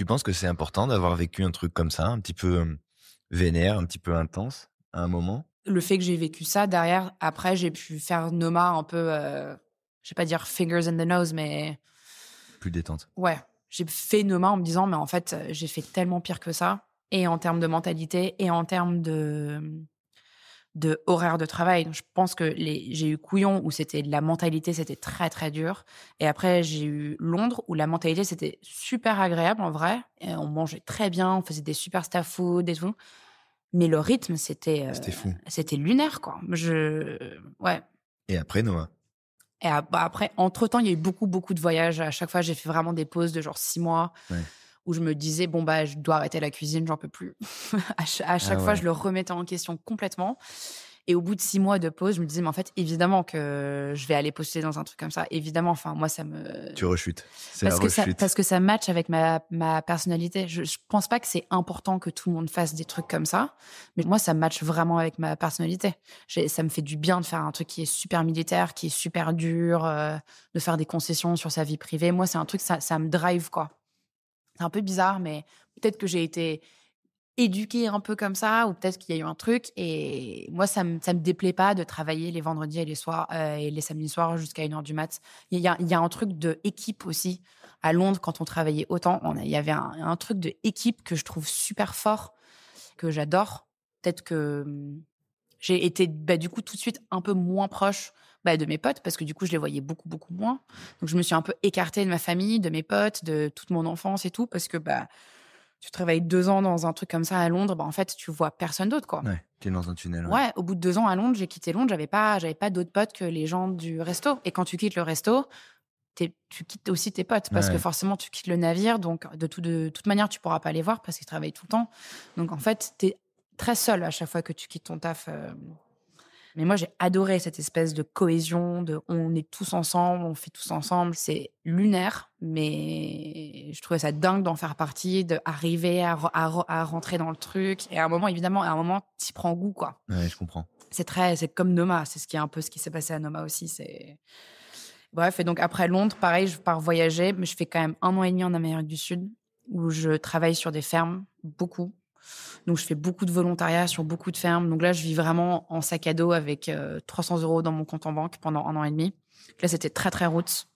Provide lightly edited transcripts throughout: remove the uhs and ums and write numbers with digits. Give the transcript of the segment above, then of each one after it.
Tu penses que c'est important d'avoir vécu un truc comme ça, un petit peu vénère, un petit peu intense, à un moment? Le fait que j'ai vécu ça, derrière, après, j'ai pu faire Noma un peu, je vais pas dire fingers in the nose, mais Plus détente. ouais, j'ai fait Noma en me disant: «Mais en fait, j'ai fait tellement pire que ça» et en termes de mentalité et en termes de horaire de travail. Donc je pense que j'ai eu Couillon où c'était de la mentalité, c'était très, très dur et après j'ai eu Londres où la mentalité, c'était super agréable en vrai et on mangeait très bien, on faisait des super staff food et tout. Mais le rythme, C'était fou. c'était lunaire, quoi. Ouais. Et après Noah? Et après, entre-temps, il y a eu beaucoup, beaucoup de voyages. À chaque fois, j'ai fait vraiment des pauses de genre 6 mois Ouais. où je me disais: «Bon, bah, je dois arrêter la cuisine, j'en peux plus». À Ah chaque fois, je ouais. le remettais en question complètement et au bout de 6 mois de pause, je me disais: «Mais en fait, évidemment que je vais aller poster dans un truc comme ça, évidemment». Enfin, moi, ça me Tu rechutes. C'est la rechute. parce que ça match avec ma personnalité. Je pense pas que c'est important que tout le monde fasse des trucs comme ça, mais moi, ça match vraiment avec ma personnalité. Ça me fait du bien de faire un truc qui est super militaire, qui est super dur, de faire des concessions sur sa vie privée. Moi, c'est un truc, ça me drive, quoi. C'est un peu bizarre, mais peut-être que j'ai été éduquée un peu comme ça ou peut-être qu'il y a eu un truc et moi ça me déplaît pas de travailler les vendredis et les soirs, et les samedis soirs jusqu'à 1 heure du mat. Il y a un truc de équipe aussi. À Londres, quand on travaillait autant, il y avait un truc de équipe que je trouve super fort, que j'adore. Peut-être que, j'ai été, bah, du coup, tout de suite un peu moins proche, bah, de mes potes parce que du coup, je les voyais beaucoup, beaucoup moins. Donc je me suis un peu écartée de ma famille, de mes potes, de toute mon enfance et tout parce que, bah, tu travailles 2 ans dans un truc comme ça à Londres, bah, en fait, tu vois personne d'autre, quoi. Ouais, tu es dans un tunnel, ouais. Ouais, au bout de 2 ans à Londres, j'ai quitté Londres, j'avais pas d'autres potes que les gens du resto et quand tu quittes le resto, tu quittes aussi tes potes Ouais, parce que ouais. forcément tu quittes le navire donc de toute manière, tu pourras pas les voir parce qu'ils travaillent tout le temps. Donc en fait, tu es très seul à chaque fois que tu quittes ton taf, mais moi, j'ai adoré cette espèce de cohésion, de on est tous ensemble, on fait tous ensemble. C'est lunaire, mais je trouvais ça dingue d'en faire partie, d'arriver à rentrer dans le truc. Et à un moment, évidemment, t'y prends goût, quoi. Ouais, je comprends. C'est comme Noma. C'est un peu ce qui s'est passé à Noma aussi. Bref. Et donc, après Londres, pareil, je pars voyager, mais je fais quand même 1 an et demi en Amérique du Sud où je travaille sur des fermes, beaucoup. Donc, je fais beaucoup de volontariat sur beaucoup de fermes. Donc là, je vis vraiment en sac à dos avec 300 € dans mon compte en banque pendant 1 an et demi. Là, c'était très, très roots.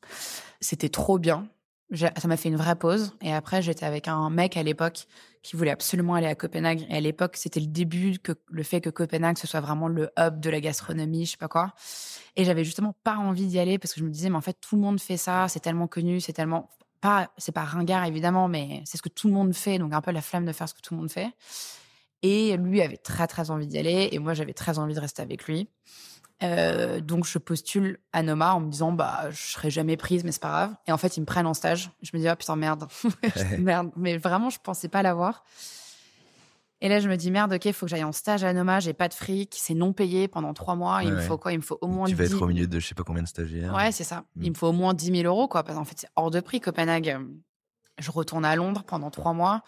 C'était trop bien. Ça m'a fait une vraie pause. Et après, j'étais avec un mec à l'époque qui voulait absolument aller à Copenhague. Et à l'époque, c'était le début que le fait que Copenhague, ce soit vraiment le hub de la gastronomie, je sais pas quoi. Et j'avais justement pas envie d'y aller parce que je me disais, mais en fait, tout le monde fait ça. C'est tellement connu, c'est pas ringard évidemment, mais c'est ce que tout le monde fait. Donc un peu la flamme de faire ce que tout le monde fait. Et lui avait très, très envie d'y aller et moi, j'avais très envie de rester avec lui. Donc je postule à Noma en me disant: «Bah, je serai jamais prise, mais c'est pas grave» et en fait, ils me prennent en stage. Je me dis: «Ah putain, merde». Merde, mais vraiment, je pensais pas l'avoir et là, je me dis: «Merde, OK, il faut que j'aille en stage à Noma, j'ai pas de fric, c'est non payé pendant 3 mois. Ouais, Il me ouais. faut quoi? Il me faut au Donc moins tu vas être 10. au milieu de je sais pas combien de stagiaires. Ouais, c'est ça. Mmh. Il me faut au moins 10 000 € quoi, parce qu'en fait, c'est hors de prix Copenhague, Je retourne à Londres pendant 3 mois.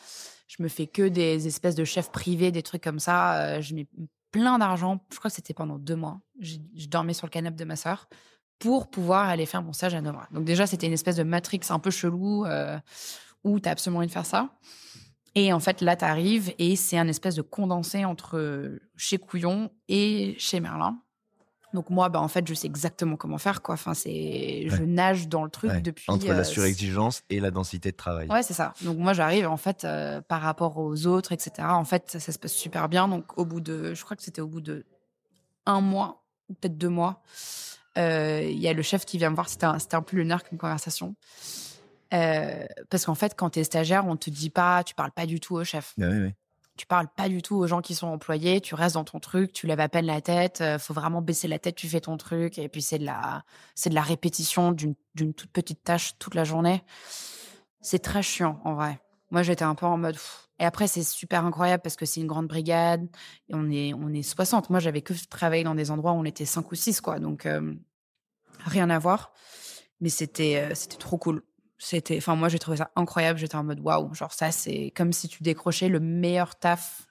Je me fais que des espèces de chefs privés, des trucs comme ça. Je mets plein d'argent. Je crois que c'était pendant 2 mois. Je dormais sur le canapé de ma sœur pour pouvoir aller faire mon stage à Noma. Donc déjà, c'était une espèce de matrix un peu chelou, où tu as absolument envie de faire ça. Et en fait, là, tu arrives et c'est un espèce de condensé entre chez Couillon et chez Merlin. Donc moi, bah, en fait, je sais exactement comment faire, quoi. Enfin, je Ouais, nage dans le truc ouais. depuis, Entre la surexigence et la densité de travail. ouais, c'est ça. Donc moi, j'arrive, en fait, par rapport aux autres, et cetera, en fait, ça se passe super bien. Donc je crois que c'était au bout de 1 mois ou peut-être 2 mois, il y a le chef qui vient me voir. C'était un peu lunaire comme conversation. Parce qu'en fait, quand tu es stagiaire, on te dit pas, tu parles pas du tout au chef. Bah, oui, oui. Tu parles pas du tout aux gens qui sont employés, tu restes dans ton truc, tu lèves à peine la tête, faut vraiment baisser la tête, tu fais ton truc et puis c'est de la répétition d'une toute petite tâche toute la journée. C'est très chiant en vrai. Moi, j'étais un peu en mode pff. Et après c'est super incroyable parce que c'est une grande brigade et on est 60. Moi, j'avais que travaillé dans des endroits où on était 5 ou 6 quoi, donc rien à voir. Mais c'était trop cool. Enfin, moi, j'ai trouvé ça incroyable. J'étais en mode waouh, genre ça, c'est comme si tu décrochais le meilleur taf.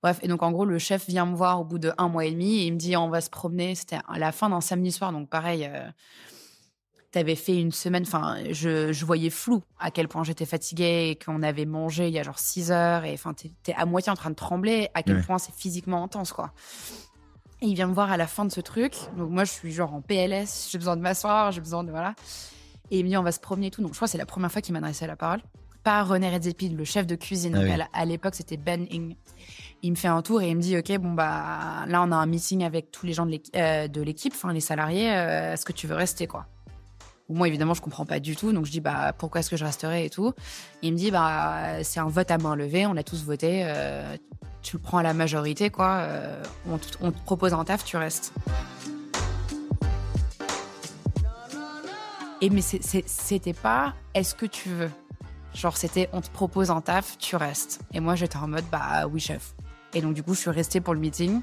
Bref, et donc en gros, le chef vient me voir au bout de 1 mois et demi et il me dit on va se promener. C'était à la fin d'un samedi soir, donc pareil, t'avais fait une semaine, enfin, je voyais flou à quel point j'étais fatiguée et qu'on avait mangé il y a genre 6 heures et enfin, t'es à moitié en train de trembler, à quel Ouais. point c'est physiquement intense, quoi. Et il vient me voir à la fin de ce truc. Donc moi, je suis genre en PLS, j'ai besoin de m'asseoir, j'ai besoin de, voilà. Et il me dit, on va se promener et tout. Donc je crois que c'est la première fois qu'il m'adressait la parole. Pas René Redzepi, le chef de cuisine. Ah Donc oui. à l'époque, c'était Ben Ing. Il me fait un tour et il me dit, OK, bon, bah, là, on a un meeting avec tous les gens de l'équipe, enfin, les salariés. Est-ce que tu veux rester, quoi? Moi, évidemment, je comprends pas du tout. Donc, je dis, bah, pourquoi est-ce que je resterai et tout. Il me dit, bah, c'est un vote à main levée. On a tous voté. Tu le prends à la majorité, quoi. On te propose un taf, tu restes. Et mais c'était pas, est-ce que tu veux? Genre, c'était, on te propose un taf, tu restes. Et moi, j'étais en mode, bah oui, chef. Et donc, du coup, je suis restée pour le meeting.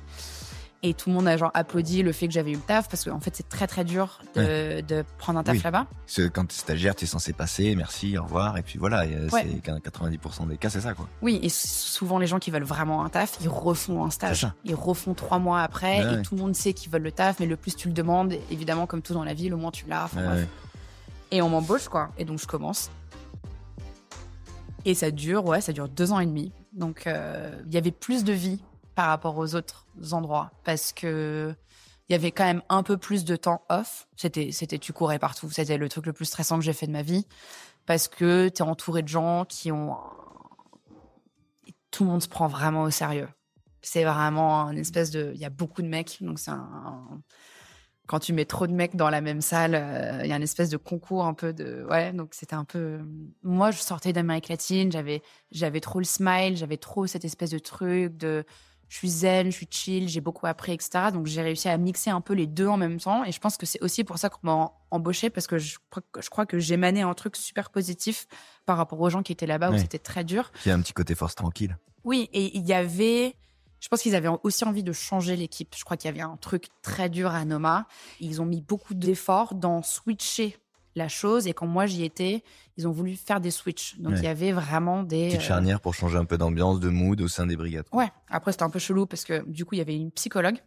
Et tout le monde a genre applaudi le fait que j'avais eu le taf parce qu'en fait, c'est très, très dur de prendre un taf Oui. là-bas. Parce que quand t'es stagiaire, t'es censé passer, merci, au revoir, et puis voilà, Ouais. c'est 90% des cas, c'est ça, quoi. Oui, et souvent, les gens qui veulent vraiment un taf, ils refont un stage. C'est ça. Ils refont 3 mois après Ouais, et ouais. tout le monde sait qu'ils veulent le taf, mais le plus tu le demandes, évidemment, comme tout dans la vie, le moins tu l'as. Enfin, Ouais, bref. ouais. Et on m'embauche, quoi. Et donc, je commence. Et ça dure 2 ans et demi. Donc, il y avait plus de vie par rapport aux autres endroits parce que il y avait quand même un peu plus de temps off. C'était, tu courais partout. C'était le truc le plus stressant que j'ai fait de ma vie parce que t'es entouré de gens qui ont... Tout le monde se prend vraiment au sérieux. C'est vraiment une espèce de... Il y a beaucoup de mecs, donc c'est quand tu mets trop de mecs dans la même salle, il y a une espèce de concours un peu de... Ouais, donc c'était un peu... Moi, je sortais d'Amérique latine, j'avais trop le smile, j'avais trop cette espèce de truc de... Je suis zen, je suis chill, j'ai beaucoup appris, etc. Donc, j'ai réussi à mixer un peu les deux en même temps. Et je pense que c'est aussi pour ça qu'on m'a embauchée, parce que je crois que j'émanais un truc super positif par rapport aux gens qui étaient là-bas où Ouais. c'était très dur. Il y a un petit côté force tranquille. Oui, et il y avait... Je pense qu'ils avaient aussi envie de changer l'équipe. Je crois qu'il y avait un truc très dur à Noma. Ils ont mis beaucoup d'efforts dans switcher la chose. Et quand moi, j'y étais, ils ont voulu faire des switches. Donc, Ouais. il y avait vraiment des... Petite charnière pour changer un peu d'ambiance, de mood au sein des brigades, quoi. Ouais, après, c'était un peu chelou parce que du coup, il y avait une psychologue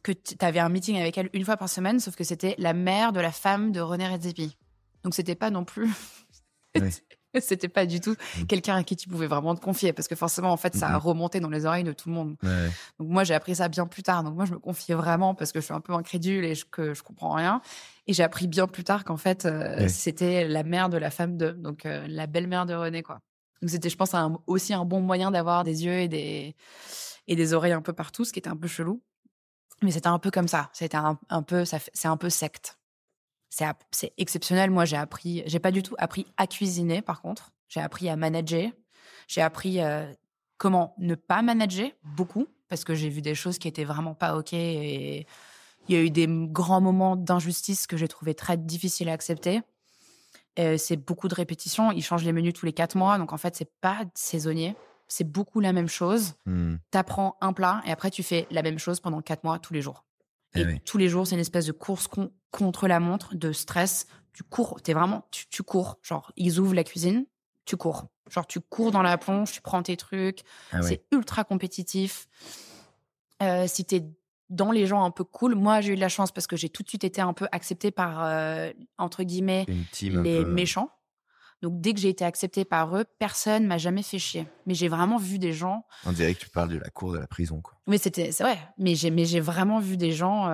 que tu avais un meeting avec elle une fois par semaine, sauf que c'était la mère de la femme de René Redzepi. Donc, c'était pas non plus... Oui. C'était pas du tout quelqu'un à qui tu pouvais vraiment te confier parce que forcément, en fait, ça a remonté dans les oreilles de tout le monde. Ouais. Donc moi, j'ai appris ça bien plus tard. Donc moi, je me confiais vraiment parce que je suis un peu incrédule et que je comprends rien. Et j'ai appris bien plus tard qu'en fait, c'était la mère de la femme de, donc la belle-mère de René, quoi. Donc c'était, je pense, aussi un bon moyen d'avoir des yeux et des oreilles un peu partout, ce qui était un peu chelou. Mais c'était un peu comme ça. C'était un peu, c'est un peu secte. C'est exceptionnel. Moi, j'ai pas du tout appris à cuisiner, par contre. J'ai appris à manager. J'ai appris comment ne pas manager, beaucoup, parce que j'ai vu des choses qui étaient vraiment pas OK. Et il y a eu des grands moments d'injustice que j'ai trouvé très difficiles à accepter. C'est beaucoup de répétitions. Ils changent les menus tous les 4 mois. Donc, en fait, c'est pas saisonnier. C'est beaucoup la même chose. T'apprends un plat et après, tu fais la même chose pendant 4 mois, tous les jours. Et tous les jours, c'est une espèce de course contre la montre, de stress. Tu cours, tu cours. Genre, ils ouvrent la cuisine, tu cours. Genre, tu cours dans la plonge, tu prends tes trucs. C'est ultra compétitif. Si t'es dans les gens un peu cool, moi, j'ai eu de la chance parce que j'ai tout de suite été un peu acceptée par, entre guillemets, Une team un les peu... méchants. Donc, dès que j'ai été acceptée par eux, personne m'a jamais fait chier. Mais j'ai vraiment vu des gens... On dirait que tu parles de la cour de la prison, quoi. Mais c'est vrai. Mais j'ai vraiment vu des gens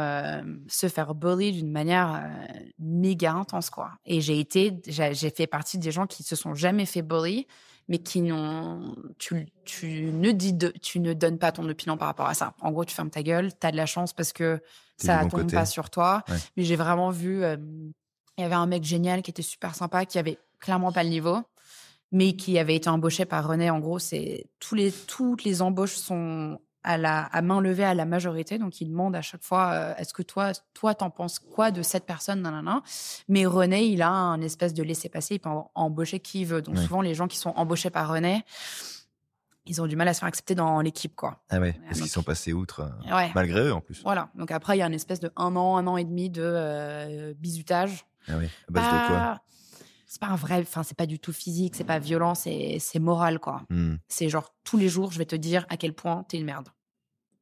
se faire bully d'une manière méga intense, quoi. Et j'ai fait partie des gens qui se sont jamais fait bully, mais qui n'ont... Tu ne donnes pas ton opinion par rapport à ça. En gros, tu fermes ta gueule, t'as de la chance parce que ça bon tombe côté. pas sur toi. Ouais. Mais j'ai vraiment vu... Il y avait un mec génial qui était super sympa, qui avait clairement pas le niveau, mais qui avait été embauché par René. En gros, toutes les embauches sont à main levée à la majorité. Donc, il demande à chaque fois, est-ce que toi, t'en penses quoi de cette personne, nanana. Mais René, il a un espèce de laisser-passer. Il peut embaucher qui il veut. Donc, souvent, les gens qui sont embauchés par René, ils ont du mal à se faire accepter dans l'équipe, quoi. Ah ouais, parce qu'ils sont passés outre, Ouais. malgré eux, en plus. Voilà. Donc, après, il y a une espèce de un an et demi de bizutage. Ah oui, à base de quoi? C'est pas un vrai, enfin, c'est pas du tout physique, c'est pas violent, c'est moral, quoi. C'est genre, tous les jours, je vais te dire à quel point t'es une merde.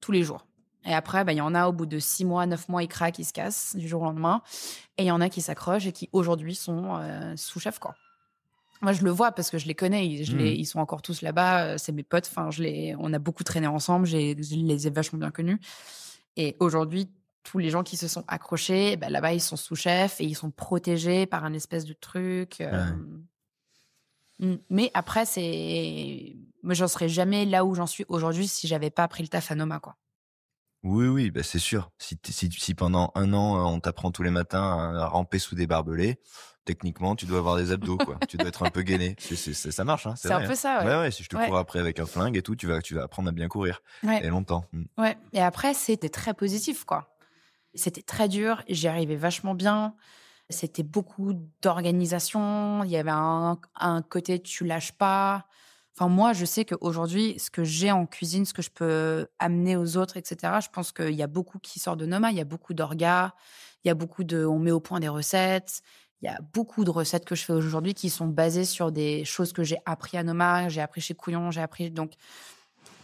Tous les jours. Et après, bah, il y en a au bout de 6 mois, 9 mois, ils craquent, ils se cassent du jour au lendemain. Et il y en a qui s'accrochent et qui aujourd'hui sont sous-chefs, quoi. Moi, je le vois parce que je les connais. Mmh. Ils sont encore tous là-bas. C'est mes potes. Enfin, on a beaucoup traîné ensemble. Je les ai vachement bien connus. Et aujourd'hui, tous les gens qui se sont accrochés, bah, là-bas, ils sont sous-chefs et ils sont protégés par un espèce de truc. Ouais. Mais après, moi, j'en serais jamais là où j'en suis aujourd'hui si j'avais pas pris le taf à Noma, quoi. Oui, oui, bah, c'est sûr. Si pendant 1 an, on t'apprend tous les matins à ramper sous des barbelés, techniquement, tu dois avoir des abdos, quoi. Tu dois être un peu gainé. Ça marche, hein, c'est C'est un vrai, peu hein. ça, ouais. Ouais, ouais, si je te Ouais, cours après avec un flingue et tout, tu vas apprendre à bien courir ouais, et longtemps. Mmh. ouais. Et après, c'était très positif, quoi. C'était très dur. J'y arrivais vachement bien. C'était beaucoup d'organisation. Il y avait un côté tu lâches pas. Enfin, moi, je sais qu'aujourd'hui, ce que j'ai en cuisine, ce que je peux amener aux autres, et cetera, je pense qu'il y a beaucoup qui sort de Noma. Il y a beaucoup d'orgas. Il y a beaucoup on met au point des recettes. Il y a beaucoup de recettes que je fais aujourd'hui qui sont basées sur des choses que j'ai appris à Noma, j'ai appris chez Couillon, donc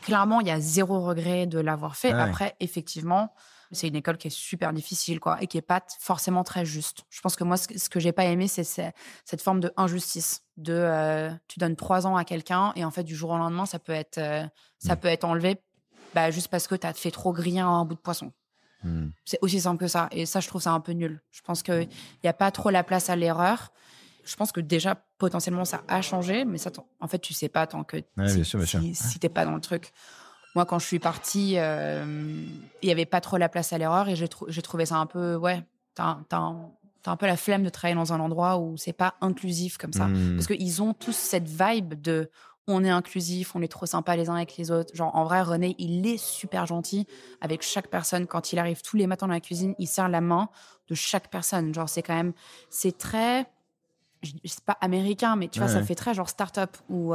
clairement, il y a zéro regret de l'avoir fait. Ah ouais. Après, effectivement, c'est une école qui est super difficile, quoi, et qui est pas forcément très juste. Je pense que moi, ce que j'ai pas aimé, c'est cette forme de injustice. Tu donnes 3 ans à quelqu'un et en fait, du jour au lendemain, ça Mmh. peut être enlevé, bah, juste parce que tu as fait trop griller un bout de poisson. Mmh. C'est aussi simple que ça. Et ça, je trouve ça un peu nul. Je pense qu'il y a pas trop la place à l'erreur. Je pense que déjà, potentiellement, ça a changé, mais ça, en fait, tu sais pas tant que Ouais, bien sûr, bien sûr. si t'es pas dans le truc. Moi, quand je suis partie, il y avait pas trop la place à l'erreur et j'ai trouvé ça un peu, ouais, t'as un peu la flemme de travailler dans un endroit où c'est pas inclusif comme ça. Mmh. Parce qu'ils ont tous cette vibe de on est inclusif, on est trop sympa les uns avec les autres. Genre, en vrai, René, il est super gentil avec chaque personne. Quand il arrive tous les matins dans la cuisine, il serre la main de chaque personne. Genre, c'est très, c'est pas américain, mais tu Ouais, vois, ça ouais. fait très genre start-up où,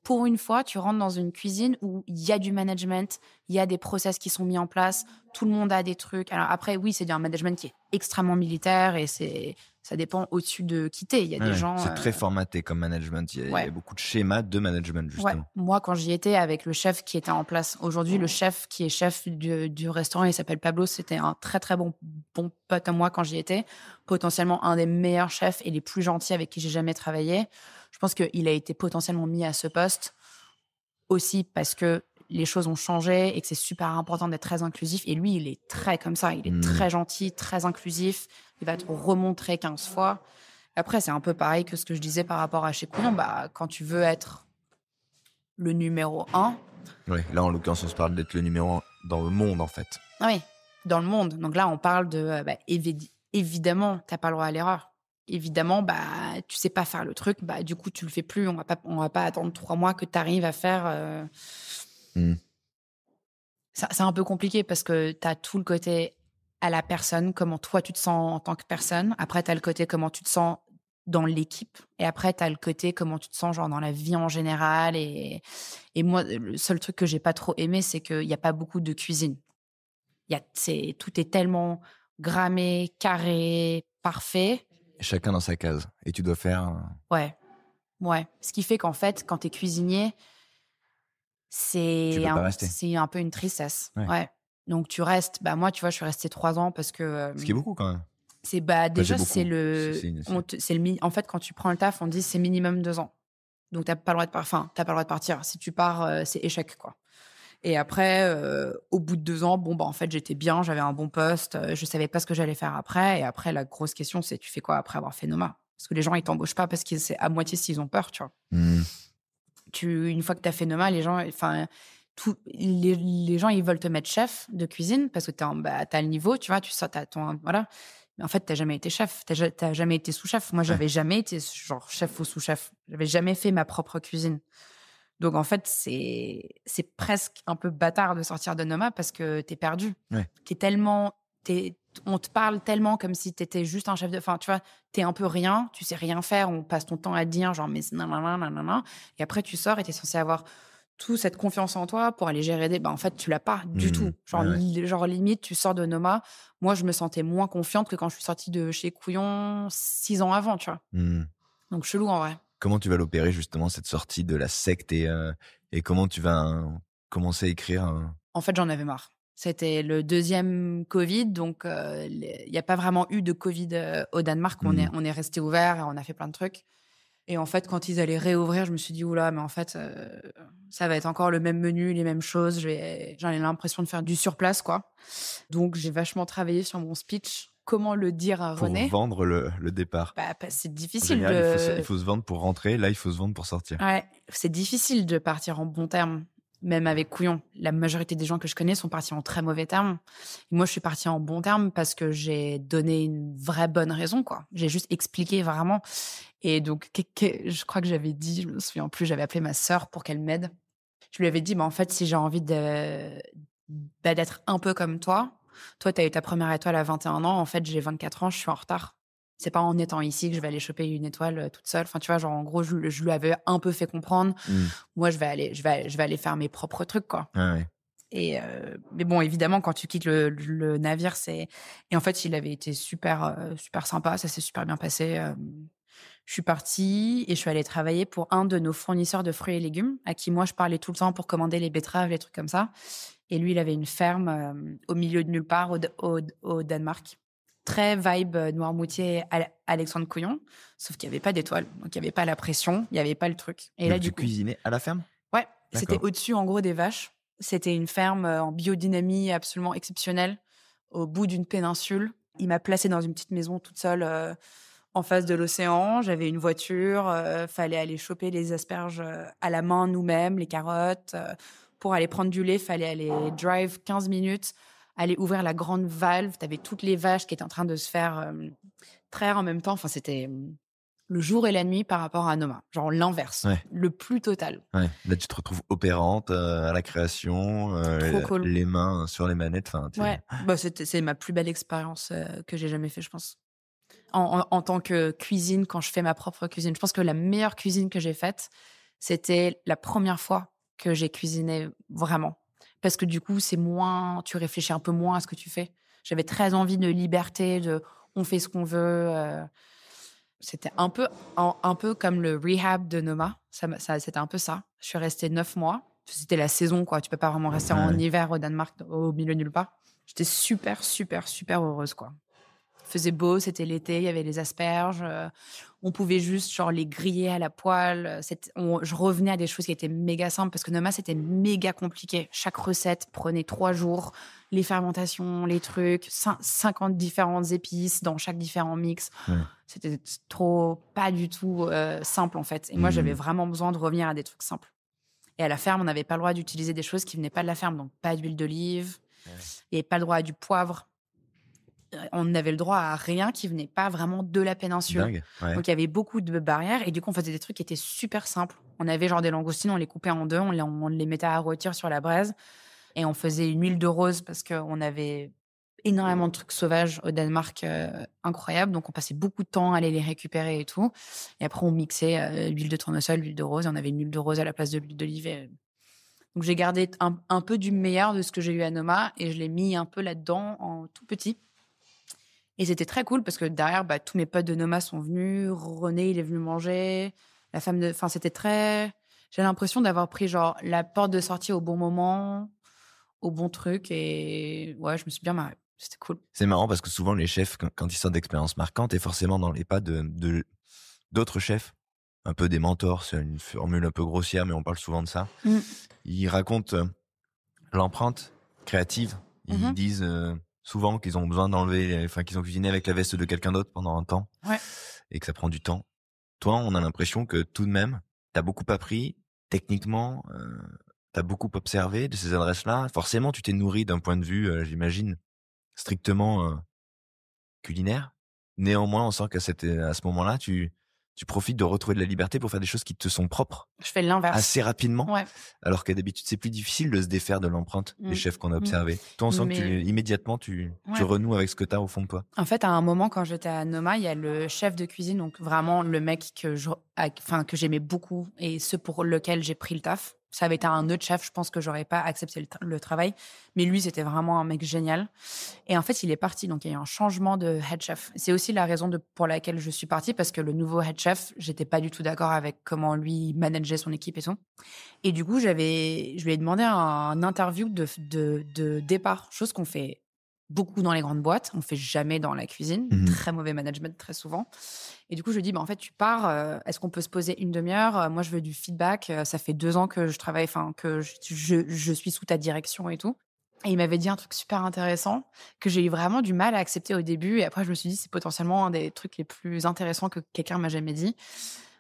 pour une fois, tu rentres dans une cuisine où il y a du management, il y a des process qui sont mis en place, tout le monde a des trucs. Alors après, oui, c'est un management qui est extrêmement militaire et ça dépend au-dessus de qui t'es. Il y a Ouais, des ouais. gens, C'est très formaté comme management. Il y a ouais. beaucoup de schémas de management, Ouais, justement. moi, quand j'y étais avec le chef qui était en place, aujourd'hui, le chef qui est chef du restaurant, il s'appelle Pablo, c'était un très, très bon pote à moi quand j'y étais. Potentiellement un des meilleurs chefs et les plus gentils avec qui j'ai jamais travaillé. Je pense qu'il a été potentiellement mis à ce poste aussi parce que les choses ont changé et que c'est super important d'être très inclusif. Et lui, il est très comme ça. Il est Mmh. très gentil, très inclusif. Il va te remontrer 15 fois. Après, c'est un peu pareil que ce que je disais par rapport à chez Couillon. Bah, quand tu veux être le numéro un. Ouais, là, en l'occurrence, on se parle d'être le numéro 1 dans le monde, en fait. Ah oui, dans le monde. Donc là, on parle de, bah, évidemment, tu as pas le droit à l'erreur. Évidemment, bah, tu sais pas faire le truc, bah, du coup, tu le fais plus. On va pas attendre 3 mois que tu arrives à faire, Mmh. c'est un peu compliqué parce que tu as tout le côté à la personne, comment toi tu te sens en tant que personne. Après, tu as le côté comment tu te sens dans l'équipe. Et après, tu as le côté comment tu te sens genre dans la vie en général. Et moi, le seul truc que j'ai pas trop aimé, c'est qu'il y a pas beaucoup de cuisine. Tout est tellement grammé, carré, parfait. Chacun dans sa case et tu dois faire, Ouais, ouais. Ce qui fait qu'en fait, quand tu es cuisinier, tu peux pas rester. c'est un peu une tristesse. Ouais. Ouais. Donc tu restes, bah moi, tu vois, je suis restée 3 ans parce que, Ce qui est beaucoup, quand même. bah Enfin, c'est déjà, beaucoup. C'est une en fait, quand tu prends le taf, on dit c'est minimum 2 ans. Donc t'as pas le droit t'as pas le droit de partir. Si tu pars, c'est échec, quoi. Et après, au bout de 2 ans, bon, bah, en fait, j'étais bien, j'avais un bon poste, je savais pas ce que j'allais faire après. Et après, la grosse question, c'est tu fais quoi après avoir fait Noma? Parce que les gens, ils t'embauchent pas parce que c'est à moitié s'ils ont peur, tu vois? Mmh. Une fois que tu as fait Noma, les gens, enfin, les gens, ils veulent te mettre chef de cuisine parce que bah, tu as le niveau, tu vois, tu sais, voilà. Mais en fait, tu jamais été chef, tu jamais été sous-chef. Moi, Ouais. j'avais jamais été genre chef ou sous-chef. J'avais jamais fait ma propre cuisine. Donc en fait, c'est presque un peu bâtard de sortir de Noma parce que tu es perdu. Ouais. On te parle tellement comme si tu étais juste un chef de, enfin, tu vois, tu es un peu rien, tu sais rien faire, on passe ton temps à te dire genre mais nanana nanana et après tu sors et tu es censé avoir toute cette confiance en toi pour aller gérer bah en fait, tu l'as pas du Mmh. tout. Genre Ouais, ouais. genre limite tu sors de Noma, moi je me sentais moins confiante que quand je suis sortie de chez Couillon 6 ans avant, tu vois? Mmh. Donc chelou en vrai. Comment tu vas l'opérer, justement, cette sortie de la secte et comment tu vas commencer à écrire, En fait, j'en avais marre. C'était le deuxième Covid, donc il n'y a pas vraiment eu de Covid au Danemark. On est resté ouvert et on a fait plein de trucs. Et en fait, quand ils allaient réouvrir, je me suis dit, oula, mais en fait, ça va être encore le même menu, les mêmes choses. J'en ai l'impression de faire du surplace, quoi. Donc, j'ai vachement travaillé sur mon speech. Comment le dire à Pour René? vendre le départ. C'est En difficile général, il de... faut se vendre pour rentrer. Là, il faut se vendre pour sortir. Ouais, c'est difficile de partir en bons termes, même avec Couillon. La majorité des gens que je connais sont partis en très mauvais termes. Et moi, je suis partie en bons termes parce que j'ai donné une vraie bonne raison, quoi. J'ai juste expliqué vraiment. Et donc, je crois que j'avais dit, je me souviens plus, j'avais appelé ma sœur pour qu'elle m'aide. Je lui avais dit, en fait, si j'ai envie d'être un peu comme toi, tu as eu ta première étoile à 21 ans, en fait, j'ai 24 ans, je suis en retard. C'est pas en étant ici que je vais aller choper une étoile toute seule. Enfin, tu vois, genre, en gros, je lui avais un peu fait comprendre. Moi, je vais aller faire mes propres trucs, quoi. Ah ouais. Mais bon, évidemment, quand tu quittes le navire, et en fait, il avait été super, super sympa. Ça s'est super bien passé. Je suis partie et je suis allée travailler pour un de nos fournisseurs de fruits et légumes, à qui moi, je parlais tout le temps pour commander les betteraves, les trucs comme ça. Et lui, il avait une ferme au milieu de nulle part au Danemark. Très vibe Noirmoutier, Alexandre Couillon, sauf qu'il n'y avait pas d'étoile. Donc, il n'y avait pas la pression, il n'y avait pas le truc. Et Donc là, tu cuisinais à la ferme? Ouais, c'était D'accord. au-dessus, en gros, des vaches. C'était une ferme en biodynamie absolument exceptionnelle, au bout d'une péninsule. Il m'a placée dans une petite maison toute seule en face de l'océan. J'avais une voiture, fallait aller choper les asperges à la main nous-mêmes, les carottes. Pour aller prendre du lait, fallait aller drive 15 minutes, aller ouvrir la grande valve. Tu avais toutes les vaches qui étaient en train de se faire traire en même temps. Enfin, c'était le jour et la nuit par rapport à Noma. Genre l'inverse, Ouais. le plus total. Ouais. Là, tu te retrouves opérante à la création, Trop cool. les mains sur les manettes. Enfin, Ouais, c'est ma plus belle expérience que j'ai jamais fait, je pense. En tant que cuisine, quand je fais ma propre cuisine. Je pense que la meilleure cuisine que j'ai faite, c'était la première fois que j'ai cuisiné vraiment. Parce que du coup, tu réfléchis un peu moins à ce que tu fais. J'avais très envie de liberté, on fait ce qu'on veut. C'était un peu comme le rehab de Noma. C'était un peu ça. Je suis restée 9 mois. C'était la saison, quoi. Tu peux pas vraiment rester en hiver au Danemark, au milieu de nulle part. J'étais super, super, super heureuse, quoi. Il faisait beau, c'était l'été, il y avait les asperges. On pouvait juste genre les griller à la poêle. Je revenais à des choses qui étaient méga simples parce que Noma, c'était méga compliqué. Chaque recette prenait 3 jours. Les fermentations, les trucs, 50 différentes épices dans chaque différent mix. Ouais. C'était trop pas du tout simple en fait. Et moi, j'avais vraiment besoin de revenir à des trucs simples. Et à la ferme, on n'avait pas le droit d'utiliser des choses qui venaient pas de la ferme. Donc, pas d'huile d'olive. Et pas le droit à du poivre. On avait le droit à rien qui venait pas vraiment de la péninsule. Dingue. Ouais. Donc, il y avait beaucoup de barrières. Et du coup, on faisait des trucs qui étaient super simples. On avait genre des langoustines, on les coupait en deux, on les mettait à rôtir sur la braise. Et on faisait une huile de rose parce qu'on avait énormément de trucs sauvages au Danemark incroyables. Donc, on passait beaucoup de temps à aller les récupérer et tout. Et après, on mixait l'huile de tournesol, l'huile de rose. Et on avait une huile de rose à la place de l'huile d'olive. Donc, j'ai gardé un peu du meilleur de ce que j'ai eu à Noma et je l'ai mis un peu là-dedans en tout petit. Et c'était très cool parce que derrière, tous mes potes de Noma sont venus. René, il est venu manger. La femme de... Enfin, c'était très... J'ai l'impression d'avoir pris genre la porte de sortie au bon moment, au bon truc. Et ouais, je me suis bien marrée. C'était cool. C'est marrant parce que souvent les chefs, quand ils sortent d'expériences marquantes, et forcément dans les pas d'autres chefs, un peu des mentors, c'est une formule un peu grossière, mais on parle souvent de ça. Ils racontent l'empreinte créative. Ils disent souvent qu'ils ont besoin qu'ils ont cuisiné avec la veste de quelqu'un d'autre pendant un temps, et que ça prend du temps. Toi, on a l'impression que tout de même, t'as beaucoup appris techniquement, t'as beaucoup observé de ces adresses-là. Forcément, tu t'es nourri d'un point de vue, j'imagine, strictement culinaire. Néanmoins, on sent qu'à ce moment-là, tu profites de retrouver de la liberté pour faire des choses qui te sont propres. Je fais l'inverse. Assez rapidement. Ouais. Alors que d'habitude, c'est plus difficile de se défaire de l'empreinte des chefs qu'on a observés. Toi, on sent que immédiatement, tu renoues avec ce que tu as au fond de toi. En fait, à un moment, quand j'étais à Noma, il y a le chef de cuisine, donc vraiment le mec que j'aimais beaucoup et ce pour lequel j'ai pris le taf. Ça avait été un autre chef, je pense que j'aurais pas accepté le travail. Mais lui, c'était vraiment un mec génial. Et en fait, il est parti. Donc, il y a eu un changement de head chef. C'est aussi la raison pour laquelle je suis partie, parce que le nouveau head chef, j'étais pas du tout d'accord avec comment lui manageait manageait son équipe et tout. Et du coup, je lui ai demandé un interview de départ, chose qu'on fait beaucoup dans les grandes boîtes, on fait jamais dans la cuisine, très mauvais management très souvent. Et du coup, je lui ai dit, en fait, tu pars, est-ce qu'on peut se poser une demi-heure? Moi, je veux du feedback, ça fait 2 ans que je travaille, enfin, que je suis sous ta direction et tout. Et il m'avait dit un truc super intéressant que j'ai eu vraiment du mal à accepter au début. Et après, je me suis dit, c'est potentiellement un des trucs les plus intéressants que quelqu'un m'a jamais dit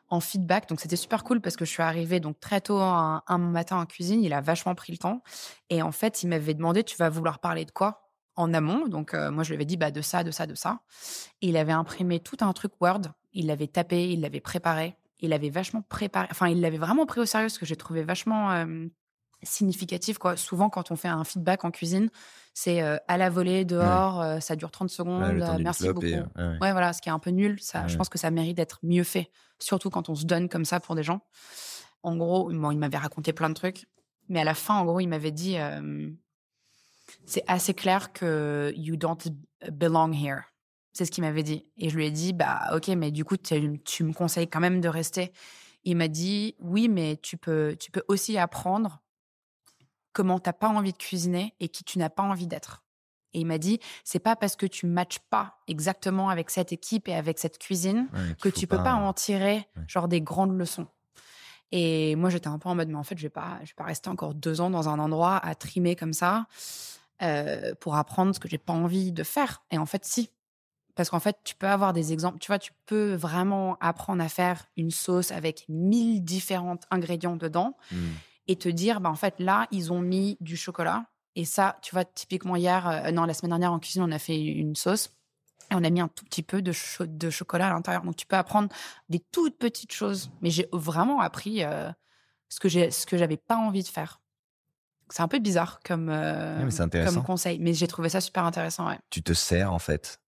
en feedback. Donc, c'était super cool parce que je suis arrivée donc très tôt un matin en cuisine. Il a vachement pris le temps. Et en fait, il m'avait demandé, tu vas vouloir parler de quoi en amont? Donc, moi, je lui avais dit, bah, de ça, de ça, de ça. Et il avait imprimé tout un truc Word. Il l'avait tapé, il l'avait préparé. Il avait vachement préparé. Enfin, il l'avait vraiment pris au sérieux, ce que j'ai trouvé vachement significatif, quoi. Souvent, quand on fait un feedback en cuisine, c'est à la volée, Ouais. dehors, ça dure 30 Ouais, secondes, le temps d'une merci clope et beaucoup. ouais. Ouais, voilà, ce qui est un peu nul. Ça, je Ouais. pense que ça mérite d'être mieux fait, surtout quand on se donne comme ça pour des gens. En gros, bon, il m'avait raconté plein de trucs, mais à la fin, en gros, il m'avait dit c'est assez clair que you don't belong here. C'est ce qu'il m'avait dit. Et je lui ai dit, bah, ok, mais du coup, tu me conseilles quand même de rester. Il m'a dit, oui, mais tu peux aussi apprendre comment t'as pas envie de cuisiner et qui tu n'as pas envie d'être. Et il m'a dit, c'est pas parce que tu matches pas exactement avec cette équipe et avec cette cuisine Ouais, que qu'il faut tu peux pas en tirer ouais. genre des grandes leçons. Et moi, j'étais un peu en mode, mais en fait, je vais pas rester encore 2 ans dans un endroit à trimer comme ça pour apprendre ce que j'ai pas envie de faire. Et en fait, si. Parce qu'en fait, tu peux avoir des exemples. Tu vois, tu peux vraiment apprendre à faire une sauce avec 1000 différents ingrédients dedans et te dire, bah, en fait, là, ils ont mis du chocolat. Et ça, tu vois, typiquement hier, non, la semaine dernière en cuisine, on a fait une sauce et on a mis un tout petit peu de chocolat à l'intérieur. Donc, tu peux apprendre des toutes petites choses. Mais j'ai vraiment appris ce que j'avais pas envie de faire. C'est un peu bizarre Ouais, mais c'est comme intéressant. conseil, mais j'ai trouvé ça super intéressant, ouais. Tu te sers, en fait.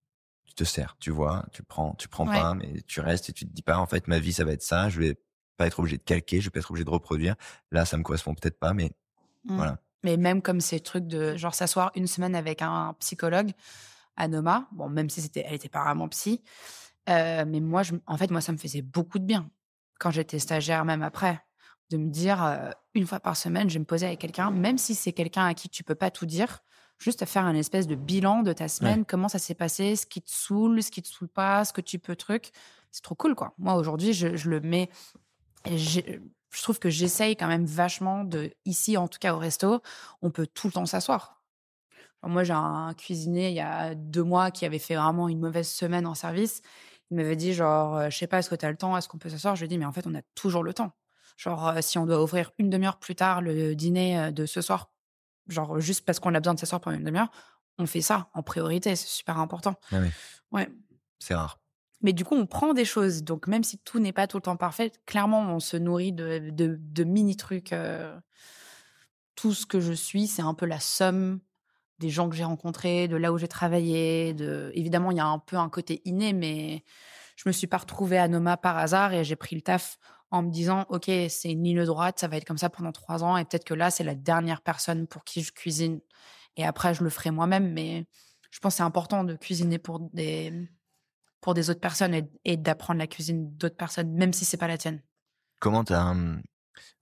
Tu te sers, tu vois? Tu prends Ouais. pas, mais tu restes et tu te dis pas: «En fait, ma vie, ça va être ça. Je vais pas être obligé de calquer, je vais pas être obligé de reproduire. Là, ça me correspond peut-être pas, mais Mmh. voilà». Mais même comme ces trucs de genre s'asseoir une semaine avec un psychologue à Noma, bon, même si elle était pas vraiment psy, mais moi, en fait, moi, ça me faisait beaucoup de bien quand j'étais stagiaire, même après, de me dire, 1 fois par semaine, je vais me poser avec quelqu'un, même si c'est quelqu'un à qui tu peux pas tout dire, juste à faire un espèce de bilan de ta Ouais. semaine, comment ça s'est passé, ce qui te saoule, ce qui te saoule pas, ce que tu peux truc. C'est trop cool, quoi. Moi, aujourd'hui, je le mets et je trouve que j'essaye quand même vachement ici, en tout cas au resto, on peut tout le temps s'asseoir. Moi, j'ai un cuisinier il y a 2 mois qui avait fait vraiment une mauvaise semaine en service. Il m'avait dit genre, «Je sais pas, est-ce que tu as le temps? Est-ce qu'on peut s'asseoir?» Je lui ai dit: «Mais en fait, on a toujours le temps. Genre, si on doit ouvrir une demi-heure plus tard le dîner, de ce soir, genre juste parce qu'on a besoin de s'asseoir pendant une demi-heure, on fait ça en priorité, c'est super important». Ah oui, Ouais, c'est rare. mais du coup, on prend des choses. Donc même si tout n'est pas tout le temps parfait, clairement, on se nourrit de mini trucs, tout ce que je suis, c'est un peu la somme des gens que j'ai rencontrés, de là où j'ai travaillé, évidemment, il y a un peu un côté inné, mais je me suis pas retrouvée à Noma par hasard et j'ai pris le taf en me disant: «OK, c'est une ligne droite, ça va être comme ça pendant 3 ans et peut-être que là, c'est la dernière personne pour qui je cuisine et après je le ferai moi-même». Mais je pense que c'est important de cuisiner pour des autres personnes et d'apprendre la cuisine d'autres personnes, même si c'est pas la tienne. Comment tu as,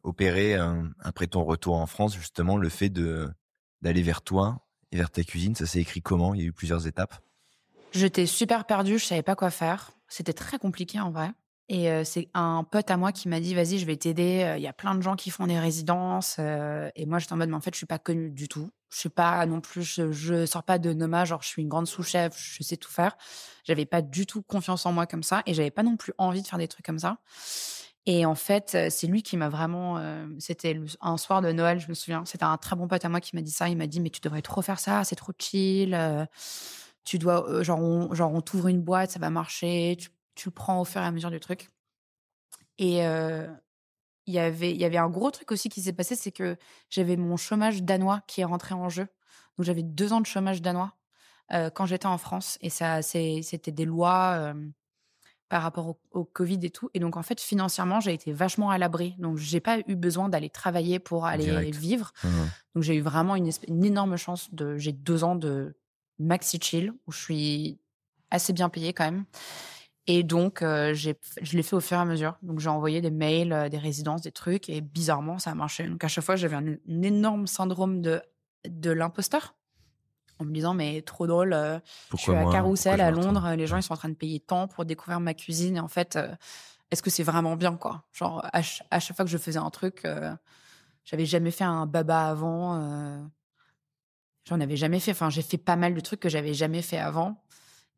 opéré, après ton retour en France, justement, le fait d'aller vers toi et vers ta cuisine? Ça s'est écrit comment? Il y a eu plusieurs étapes? J'étais super perdue, je savais pas quoi faire. C'était très compliqué en vrai et c'est un pote à moi qui m'a dit: «Vas-y, je vais t'aider, il y a plein de gens qui font des résidences», et moi j'étais en mode: «Mais en fait, je suis pas connue du tout. Je suis pas non plus je sors pas de Noma, genre je suis une grande sous-chef, je sais tout faire». J'avais pas du tout confiance en moi comme ça et j'avais pas non plus envie de faire des trucs comme ça et en fait, c'est lui qui m'a vraiment, c'était un soir de Noël, je me souviens. C'était un très bon pote à moi qui m'a dit ça. Il m'a dit: «Mais tu devrais trop faire ça, c'est trop chill, tu dois, genre on t'ouvre une boîte, ça va marcher, tu le prends au fur et à mesure du truc» et il y avait un gros truc aussi qui s'est passé, c'est que j'avais mon chômage danois qui est rentré en jeu. Donc j'avais 2 ans de chômage danois, quand j'étais en France et c'était des lois, par rapport au covid et tout et donc en fait, financièrement, j'ai été vachement à l'abri. Donc j'ai pas eu besoin d'aller travailler pour aller Direct. vivre. Mmh. Donc j'ai eu vraiment une énorme chance j'ai 2 ans de maxi chill où je suis assez bien payée quand même Et donc, je l'ai fait au fur et à mesure. Donc, j'ai envoyé des mails, des résidences, des trucs et bizarrement, ça a marché. Donc, à chaque fois, j'avais un énorme syndrome de l'imposteur en me disant: «Mais trop drôle, je suis Pourquoi à moi? Pourquoi Carrousel je me à retrouve? Londres, les gens, Ouais. ils sont en train de payer tant pour découvrir ma cuisine et en fait, est-ce que c'est vraiment bien, quoi?» Genre à chaque fois que je faisais un truc, j'avais jamais fait un baba avant, j'en avais jamais fait. Enfin, j'ai fait pas mal de trucs que j'avais jamais fait avant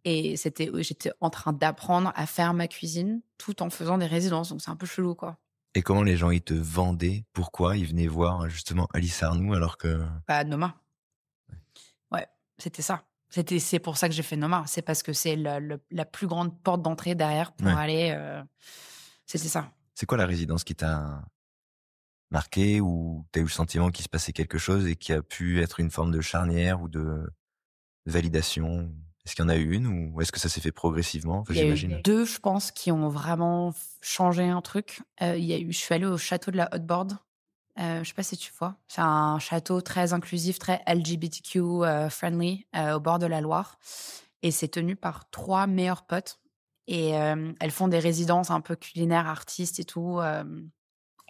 et j'étais en train d'apprendre à faire ma cuisine tout en faisant des résidences, donc c'est un peu chelou, quoi. Et comment les gens, ils te vendaient? Pourquoi ils venaient voir justement Alice Arnoux alors que Bah, Noma, ouais, c'était ça. C'est pour ça que j'ai fait Noma. C'est parce que c'est la plus grande porte d'entrée derrière pour ouais. aller, c'était ça. C'est quoi la résidence qui t'a marqué ou tu as eu le sentiment qu'il se passait quelque chose et qui a pu être une forme de charnière ou de validation? Est-ce qu'il y en a eu une ou est-ce que ça s'est fait progressivement? Enfin, Il y a eu j'imagine. 2, je pense, qui ont vraiment changé un truc. Je suis allée au château de la Haute-Borde. Je sais pas si tu vois? C'est un château très inclusif, très LGBTQ, friendly, au bord de la Loire et c'est tenu par 3 meilleures potes et elles font des résidences un peu culinaires, artistes et tout,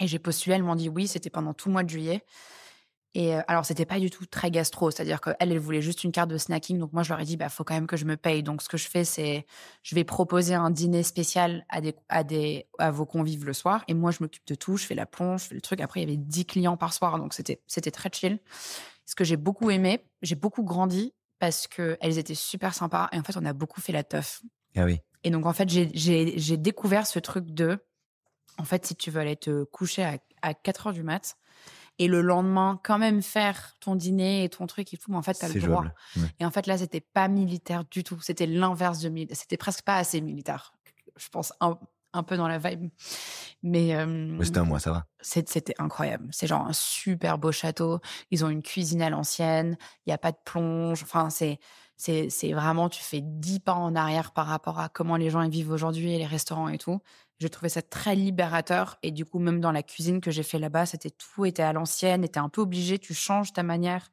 et j'ai postulé, elles m'ont dit oui, c'était pendant tout le mois de juillet et alors c'était pas du tout très gastro, c'est-à-dire qu'elles, elles voulaient juste une carte de snacking donc moi je leur ai dit: «Bah, faut quand même que je me paye» donc ce que je fais, c'est je vais proposer un dîner spécial à vos convives le soir et moi je m'occupe de tout, je fais la plonge, je fais le truc. Après il y avait 10 clients par soir donc c'était très chill. Ce que j'ai beaucoup aimé, j'ai beaucoup grandi parce qu'elles étaient super sympas et en fait on a beaucoup fait la teuf Ah oui. et donc en fait j'ai découvert ce truc en fait si tu veux aller te coucher à 4 heures du mat et le lendemain, quand même faire ton dîner et ton truc et tout, mais en fait, tu as le C'est droit. jouable. Ouais. Et en fait, là, c'était pas militaire du tout. C'était l'inverse de militaire. C'était presque pas assez militaire. Je pense un peu dans la vibe. Mais Ouais, c'était un mois, ça va. c'était incroyable. C'est genre un super beau château. Ils ont une cuisine à l'ancienne. Il y a pas de plonge. Enfin, c'est vraiment, tu fais 10 pas en arrière par rapport à comment les gens y vivent aujourd'hui et les restaurants et tout. Je trouvais ça très libérateur et du coup, même dans la cuisine que j'ai fait là-bas, tout était à l'ancienne et tu un peu obligé, tu changes ta manière.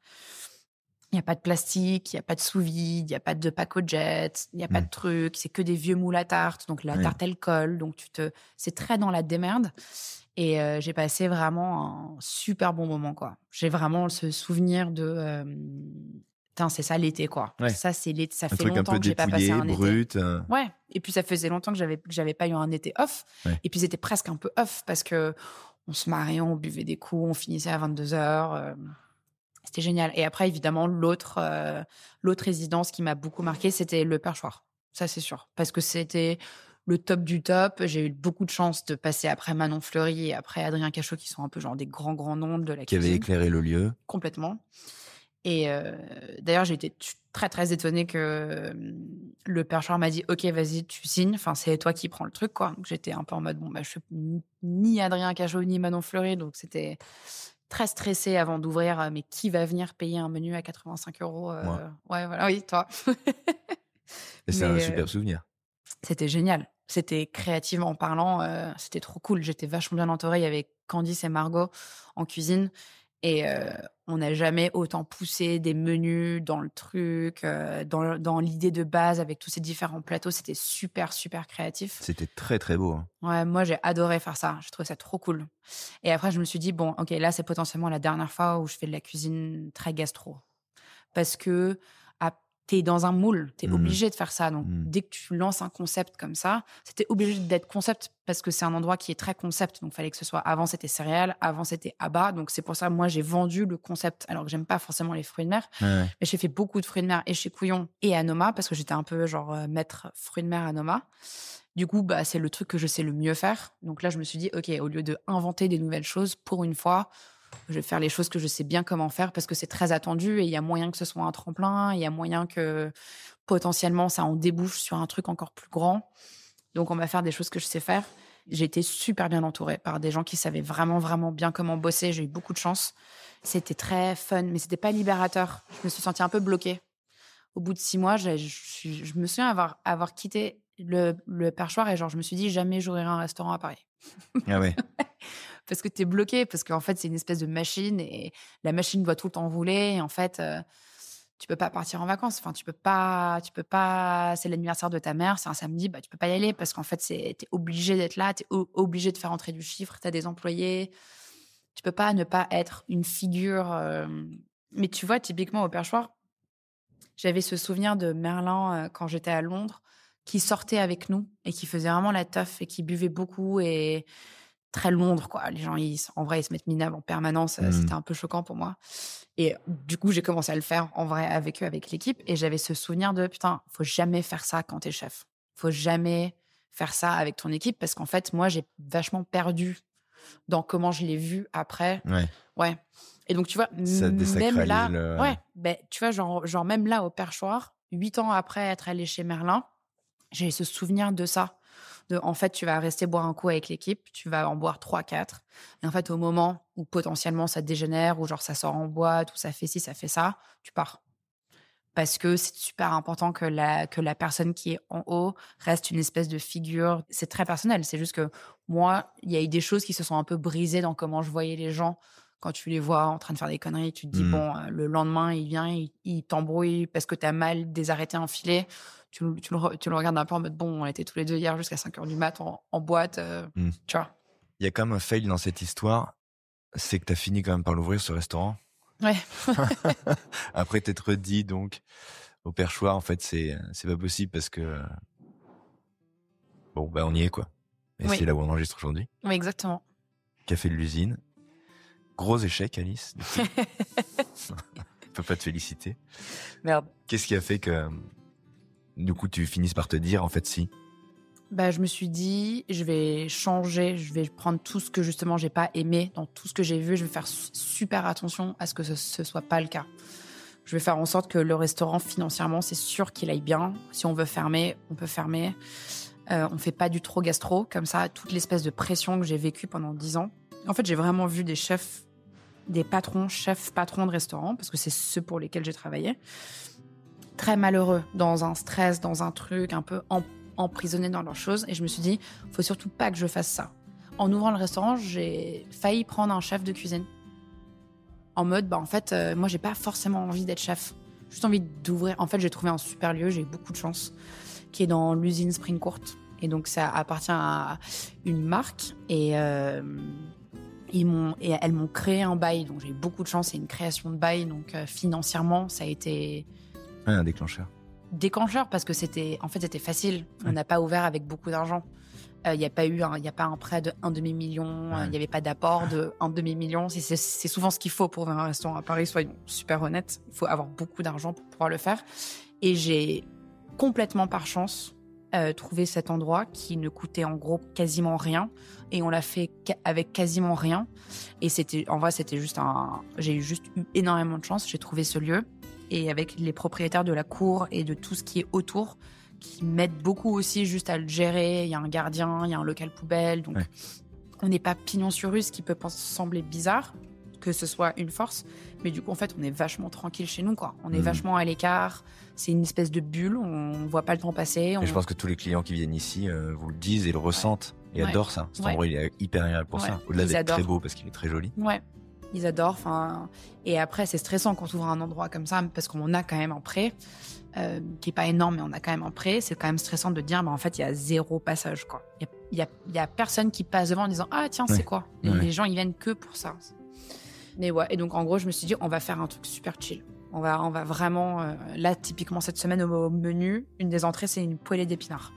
Il y a pas de plastique, il y a pas de sous-vide, il y a pas de pack au jet, il y a pas Mmh. de trucs, c'est que des vieux moules à tarte, donc la Oui. tarte elle colle, donc c'est très dans la démerde et j'ai passé vraiment un super bon moment, quoi. J'ai vraiment ce souvenir de, putain, c'est ça l'été, quoi. Ouais. Ça, c'est l'été, ça Un fait truc un peu longtemps que j'ai pas passé dépouillé, un été. brut, Ouais et puis ça faisait longtemps que j'avais pas eu un été off ouais. et puis c'était presque un peu off parce qu'on se mariait, on buvait des coups, on finissait à 22h. C'était génial et après évidemment l'autre résidence qui m'a beaucoup marquée, c'était le Perchoir. Ça, c'est sûr parce que c'était le top du top. J'ai eu beaucoup de chance de passer après Manon Fleury et après Adrien Cachot qui sont un peu genre des grands noms de la Qui avait cuisine. éclairé le lieu. Complètement et d'ailleurs, j'ai été très, très étonnée que, le perchoir m'a dit: «OK, vas-y, tu signes. Enfin, c'est toi qui prends le truc, quoi». Donc j'étais un peu en mode: «Bon, bah, je suis ni Adrien Cachot, ni Manon Fleury», donc c'était très stressée avant d'ouvrir, mais qui va venir payer un menu à 85 €, Moi. Ouais, voilà, oui, toi. Et c'est un Mais super souvenir. c'était génial. C'était créativement parlant, c'était trop cool. J'étais vachement bien entourée. Il y avait Candice et Margot en cuisine et on n'a jamais autant poussé des menus dans le truc, dans l'idée de base avec tous ces différents plateaux. C'était super, super créatif. C'était très, très beau, hein. Ouais, moi, j'ai adoré faire ça. Je trouvais ça trop cool et après, je me suis dit: «Bon, OK, là, c'est potentiellement la dernière fois où je fais de la cuisine très gastro». Parce que tu es dans un moule, tu es Mmh. obligé de faire ça. Donc, Mmh. dès que tu lances un concept comme ça, c'était obligé d'être concept parce que c'est un endroit qui est très concept. Donc, il fallait que ce soit avant, c'était céréales, avant, c'était Abba. Donc, c'est pour ça, moi, j'ai vendu le concept. Alors que j'aime pas forcément les fruits de mer, Ouais, ouais. mais j'ai fait beaucoup de fruits de mer et chez Couillon et à Noma parce que j'étais un peu genre maître fruits de mer à Noma. Du coup, bah, c'est le truc que je sais le mieux faire. Donc là, je me suis dit, OK, au lieu de inventer des nouvelles choses, pour une fois, je vais faire les choses que je sais bien comment faire parce que c'est très attendu et il y a moyen que ce soit un tremplin, il y a moyen que potentiellement ça en débouche sur un truc encore plus grand. Donc on va faire des choses que je sais faire. J'ai été super bien entourée par des gens qui savaient vraiment, vraiment bien comment bosser. J'ai eu beaucoup de chance. C'était très fun, mais c'était pas libérateur. Je me suis sentie un peu bloquée. Au bout de 6 mois, je me souviens avoir quitté le perchoir et genre je me suis dit: «Jamais j'ouvrirai un restaurant à Paris». Ah ouais. Parce que tu es bloqué, parce qu'en fait, c'est une espèce de machine et la machine doit tout le temps rouler et en fait, tu peux pas partir en vacances. Enfin, tu peux pas. C'est l'anniversaire de ta mère, c'est un samedi, tu peux pas y aller parce qu'en fait, t'es obligé d'être là, t'es obligé de faire entrer du chiffre, t'as des employés. Tu peux pas ne pas être une figure. Mais tu vois, typiquement au perchoir, j'avais ce souvenir de Merlin quand j'étais à Londres, qui sortait avec nous et qui faisait vraiment la teuf et qui buvait beaucoup et très Londres, quoi. Les gens, en vrai, ils se mettent minables en permanence. C'était un peu choquant pour moi. Et du coup, j'ai commencé à le faire en vrai avec eux, avec l'équipe. Et j'avais ce souvenir de putain, faut jamais faire ça quand t'es chef. Faut jamais faire ça avec ton équipe parce qu'en fait, moi, j'ai vachement perdu dans comment je l'ai vu après. Ouais. Et donc, tu vois, ça même là, le... tu vois, genre même là au perchoir, 8 ans après être allé chez Merlin, j'ai ce souvenir de ça. En fait, tu vas rester boire un coup avec l'équipe, tu vas en boire 3, 4. Et en fait, au moment où potentiellement ça dégénère, ou genre ça sort en boîte, ou ça fait ci, ça fait ça, tu pars. Parce que c'est super important que la personne qui est en haut reste une espèce de figure. C'est très personnel. C'est juste que moi, il y a eu des choses qui se sont un peu brisées dans comment je voyais les gens. Quand tu les vois en train de faire des conneries, tu te dis, bon, le lendemain, il vient, il t'embrouille parce que tu as mal désarrêté un filet. Tu le regardes un peu en mode, bon, on était tous les deux hier jusqu'à 5h du mat en boîte. Tu vois. Il y a quand même un fail dans cette histoire. C'est que tu as fini quand même par l'ouvrir, ce restaurant. Ouais. Après t'être dit donc au perchoir, en fait c'est pas possible parce que bon on y est quoi. Et c'est là où on enregistre aujourd'hui. Oui, exactement. Café de l'usine. Gros échec, Alice. Je peux pas te féliciter. Merde. Qu'est-ce qui a fait que du coup tu finisses par te dire en fait si? Je me suis dit, je vais changer, je vais prendre tout ce que justement j'ai pas aimé dans tout ce que j'ai vu, je vais faire super attention à ce que ce soit pas le cas. Je vais faire en sorte que le restaurant financièrement, c'est sûr qu'il aille bien. Si on veut fermer, on peut fermer. On fait pas du trop gastro, comme ça, toute l'espèce de pression que j'ai vécue pendant 10 ans. En fait, j'ai vraiment vu des chefs, des patrons, patrons de restaurants, parce que c'est ceux pour lesquels j'ai travaillé, très malheureux, dans un stress, dans un truc un peu emprisonnés dans leurs choses. Et je me suis dit, faut surtout pas que je fasse ça. En ouvrant le restaurant, j'ai failli prendre un chef de cuisine. En mode, en fait, moi, j'ai pas forcément envie d'être chef. J'ai juste envie d'ouvrir. En fait, j'ai trouvé un super lieu, j'ai eu beaucoup de chance, qui est dans l'usine Spring Court. Et donc, ça appartient à une marque. Et elles m'ont créé un bail. Donc, j'ai eu beaucoup de chance. C'est une création de bail. Donc, financièrement, ça a été... un déclencheur. Déclencheur parce que c'était facile. On n'a pas ouvert avec beaucoup d'argent. Il n'y a pas un prêt de 1 demi-million. Il n'y avait pas d'apport de 1 demi-million. C'est souvent ce qu'il faut pour ouvrir un restaurant à Paris. Soyons super honnêtes. Il faut avoir beaucoup d'argent pour pouvoir le faire. Et j'ai complètement par chance trouvé cet endroit qui ne coûtait en gros quasiment rien. Et on l'a fait avec quasiment rien. Et en vrai, j'ai juste eu énormément de chance. J'ai trouvé ce lieu. Et avec les propriétaires de la cour et de tout ce qui est autour, qui m'aident beaucoup aussi juste à le gérer. Il y a un gardien, il y a un local poubelle. Donc, on n'est pas pignon sur rue, ce qui peut sembler bizarre, que ce soit une force. Mais du coup, en fait, on est vachement tranquille chez nous, quoi. On est vachement à l'écart. C'est une espèce de bulle. On ne voit pas le temps passer. Et je pense que tous les clients qui viennent ici vous le disent et le ressentent. Et adorent ça. Cet endroit, il est hyper agréable pour ça. Au-delà d'être très beau, parce qu'il est très joli. Ouais. Ils adorent. Et après, c'est stressant quand tu ouvres un endroit comme ça, parce qu'on a quand même un prêt, qui est pas énorme, mais on a quand même un prêt. C'est quand même stressant de dire, en fait, il y a 0 passage, quoi. Il y a personne qui passe devant en disant, ah tiens, c'est quoi. Les gens, ils viennent que pour ça. Mais ouais. Et donc, en gros, je me suis dit, on va faire un truc super chill. On va vraiment, là, typiquement cette semaine au menu, une des entrées, c'est une poêlée d'épinards.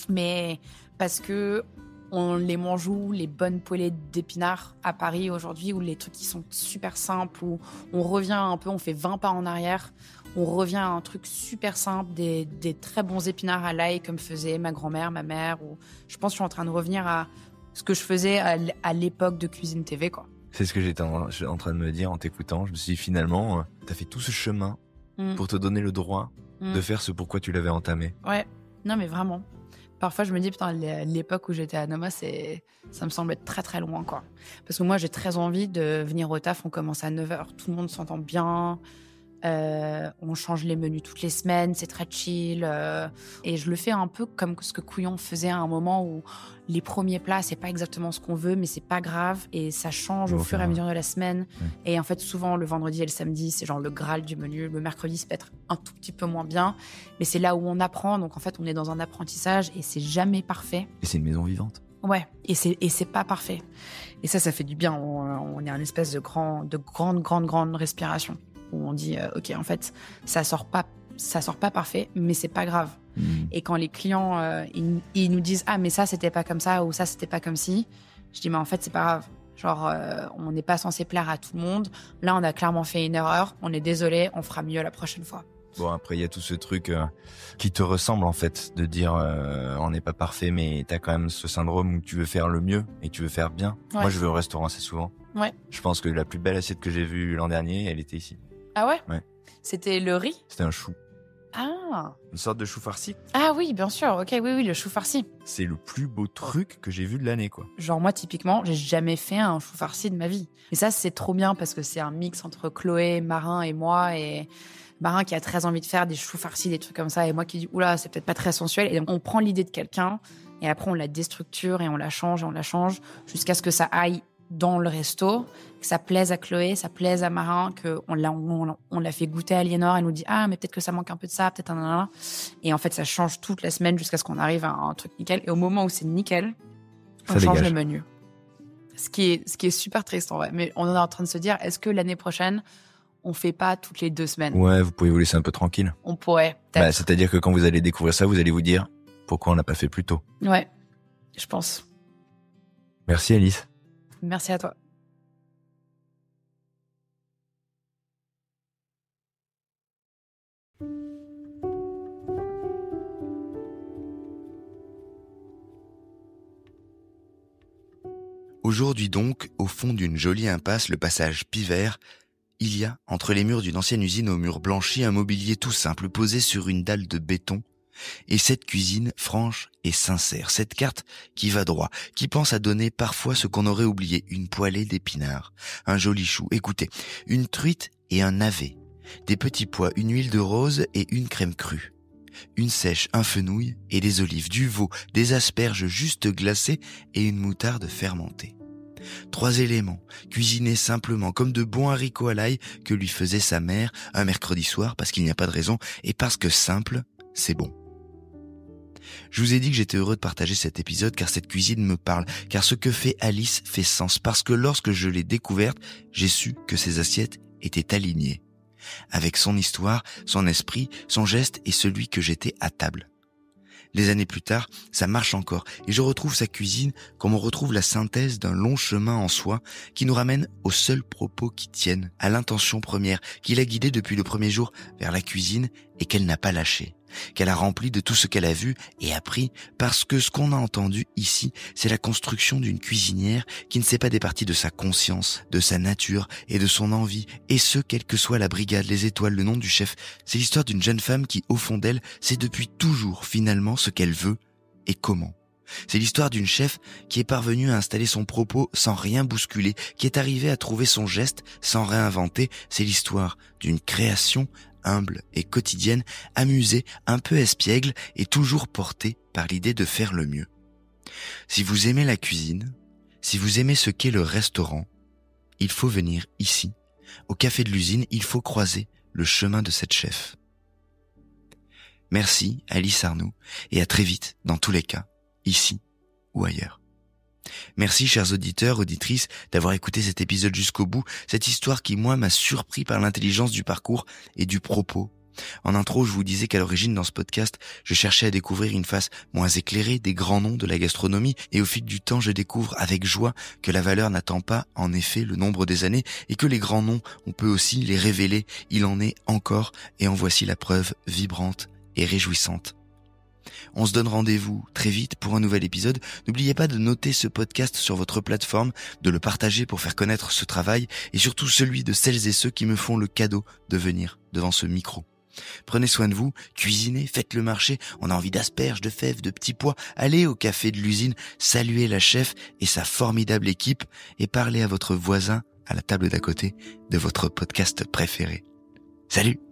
Mais parce que on les mange où, les bonnes poêlées d'épinards à Paris aujourd'hui, où les trucs qui sont super simples, où on revient un peu, on fait 20 pas en arrière, on revient à un truc super simple, des très bons épinards à l'ail comme faisait ma grand-mère, ma mère. Ou je pense que je suis en train de revenir à ce que je faisais à l'époque de Cuisine TV, quoi. C'est ce que j'étais en train de me dire en t'écoutant. Je me suis dit, finalement, t'as fait tout ce chemin pour te donner le droit de faire ce pourquoi tu l'avais entamé. Ouais, non mais vraiment. Parfois, je me dis, putain, l'époque où j'étais à Noma, ça me semble être très, très loin, quoi. Parce que moi, j'ai très envie de venir au taf, on commence à 9h, tout le monde s'entend bien, On change les menus toutes les semaines, c'est très chill. Et je le fais un peu comme ce que Couillon faisait à un moment où les premiers plats, c'est pas exactement ce qu'on veut, mais c'est pas grave. Et ça change au fur et à mesure de la semaine. Et en fait, souvent, le vendredi et le samedi, c'est genre le Graal du menu. Le mercredi, c'est peut-être un tout petit peu moins bien. Mais c'est là où on apprend. Donc en fait, on est dans un apprentissage et c'est jamais parfait. Et c'est une maison vivante. Ouais, et c'est pas parfait. Et ça fait du bien. On est un espèce de grande respiration où on dit ok, en fait, ça sort pas parfait, mais c'est pas grave. Et quand les clients ils nous disent ah mais ça c'était pas comme ça ou ça c'était pas comme si, je dis mais en fait c'est pas grave. Genre on n'est pas censé plaire à tout le monde. Là on a clairement fait une erreur. On est désolé, on fera mieux la prochaine fois. Bon, après, il y a tout ce truc qui te ressemble, en fait, de dire on n'est pas parfait, mais t'as quand même ce syndrome où tu veux faire le mieux et tu veux faire bien. Ouais. Moi, je vais au restaurant assez souvent. Ouais. Je pense que la plus belle assiette que j'ai vue l'an dernier, elle était ici. Ah ouais? Ouais. C'était le riz? C'était un chou. Ah. Une sorte de chou farci. Ah oui, bien sûr. Ok, oui, le chou farci. C'est le plus beau truc que j'ai vu de l'année, quoi. Genre moi, typiquement, j'ai jamais fait un chou farci de ma vie. Et ça, c'est trop bien parce que c'est un mix entre Chloé, Marin et moi et... Marin qui a très envie de faire des choux farcis, des trucs comme ça, et moi qui dis oula, c'est peut-être pas très sensuel. Et donc on prend l'idée de quelqu'un et après on la déstructure et on la change jusqu'à ce que ça aille dans le resto, que ça plaise à Chloé, ça plaise à Marin, que on l'a fait goûter à Aliénor, elle nous dit ah mais peut-être que ça manque un peu de ça, peut-être un. Et en fait ça change toute la semaine jusqu'à ce qu'on arrive à un truc nickel. Et au moment où c'est nickel, on change le menu. Ce qui est super triste en vrai. Mais on est en train de se dire est-ce que l'année prochaine on fait pas toutes les 2 semaines. Ouais, vous pouvez vous laisser un peu tranquille. On pourrait, peut-être. Bah, c'est-à-dire que quand vous allez découvrir ça, vous allez vous dire pourquoi on n'a pas fait plus tôt. Ouais, je pense. Merci Alice. Merci à toi. Aujourd'hui donc, au fond d'une jolie impasse, le passage Pivert, il y a, entre les murs d'une ancienne usine aux murs blanchis, un mobilier tout simple posé sur une dalle de béton. Et cette cuisine franche et sincère, cette carte qui va droit, qui pense à donner parfois ce qu'on aurait oublié, une poêlée d'épinards, un joli chou, écoutez, une truite et un navet, des petits pois, une huile de rose et une crème crue, une sèche, un fenouil et des olives, du veau, des asperges juste glacées et une moutarde fermentée. 3 éléments, cuisinés simplement comme de bons haricots à l'ail que lui faisait sa mère un mercredi soir parce qu'il n'y a pas de raison et parce que simple, c'est bon. Je vous ai dit que j'étais heureux de partager cet épisode car cette cuisine me parle, car ce que fait Alice fait sens, parce que lorsque je l'ai découverte, j'ai su que ses assiettes étaient alignées, avec son histoire, son esprit, son geste et celui que j'étais à table. Les années plus tard, ça marche encore et je retrouve sa cuisine comme on retrouve la synthèse d'un long chemin en soi qui nous ramène aux seuls propos qui tiennent, à l'intention première qui l'a guidée depuis le premier jour vers la cuisine et qu'elle n'a pas lâché, qu'elle a rempli de tout ce qu'elle a vu et appris parce que ce qu'on a entendu ici, c'est la construction d'une cuisinière qui ne s'est pas départie de sa conscience, de sa nature et de son envie, et ce, quelle que soit la brigade, les étoiles, le nom du chef. C'est l'histoire d'une jeune femme qui, au fond d'elle, sait depuis toujours finalement ce qu'elle veut et comment. C'est l'histoire d'une chef qui est parvenue à installer son propos sans rien bousculer, qui est arrivée à trouver son geste sans réinventer. C'est l'histoire d'une création humble et quotidienne, amusée, un peu espiègle et toujours portée par l'idée de faire le mieux. Si vous aimez la cuisine, si vous aimez ce qu'est le restaurant, il faut venir ici, au café de l'usine, il faut croiser le chemin de cette chef. Merci Alice Arnoux et à très vite dans tous les cas, ici ou ailleurs. Merci chers auditeurs, auditrices, d'avoir écouté cet épisode jusqu'au bout, cette histoire qui moi m'a surpris par l'intelligence du parcours et du propos. En intro, je vous disais qu'à l'origine dans ce podcast, je cherchais à découvrir une face moins éclairée des grands noms de la gastronomie et au fil du temps, je découvre avec joie que la valeur n'attend pas en effet le nombre des années et que les grands noms, on peut aussi les révéler, il en est encore et en voici la preuve vibrante et réjouissante. On se donne rendez-vous très vite pour un nouvel épisode. N'oubliez pas de noter ce podcast sur votre plateforme, de le partager pour faire connaître ce travail et surtout celui de celles et ceux qui me font le cadeau de venir devant ce micro. Prenez soin de vous, cuisinez, faites le marché, on a envie d'asperges, de fèves, de petits pois, allez au café de l'usine, saluez la chef et sa formidable équipe et parlez à votre voisin à la table d'à côté de votre podcast préféré. Salut!